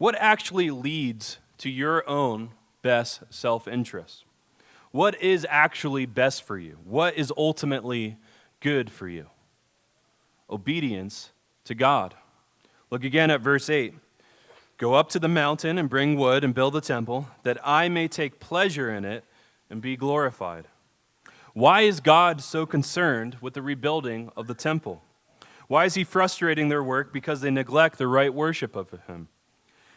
what actually leads to your own best self-interest? What is actually best for you? What is ultimately good for you? Obedience to God. Look again at verse 8. Go up to the mountain and bring wood and build a temple, that I may take pleasure in it and be glorified. Why is God so concerned with the rebuilding of the temple? Why is he frustrating their work? Because they neglect the right worship of him.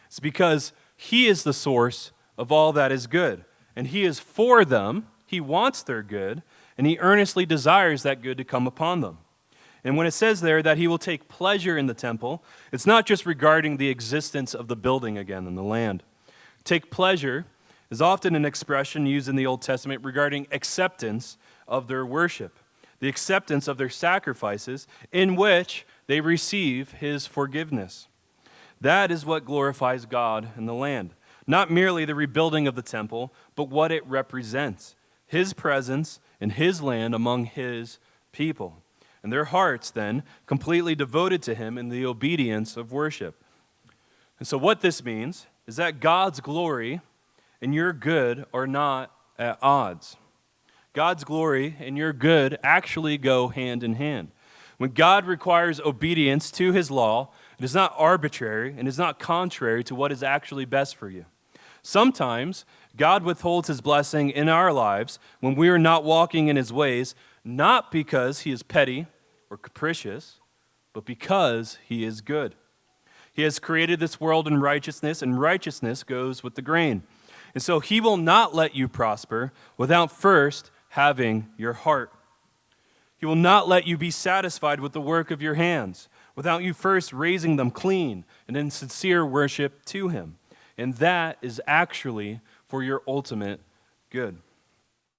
It's because he is the source of all that is good, and he is for them. He wants their good, and he earnestly desires that good to come upon them. And when it says there that he will take pleasure in the temple, it's not just regarding the existence of the building again in the land. Take pleasure is often an expression used in the Old Testament regarding acceptance of their worship, the acceptance of their sacrifices in which they receive his forgiveness. That is what glorifies God in the land. Not merely the rebuilding of the temple, but what it represents. His presence in his land among his people. And their hearts then completely devoted to him in the obedience of worship. And so what this means is that God's glory and your good are not at odds. God's glory and your good actually go hand in hand. When God requires obedience to his law, it is not arbitrary and is not contrary to what is actually best for you. Sometimes God withholds his blessing in our lives when we are not walking in his ways, not because he is petty or capricious, but because he is good. He has created this world in righteousness, and righteousness goes with the grain. And so he will not let you prosper without first having your heart. He will not let you be satisfied with the work of your hands without you first raising them clean and in sincere worship to him. And that is actually for your ultimate good.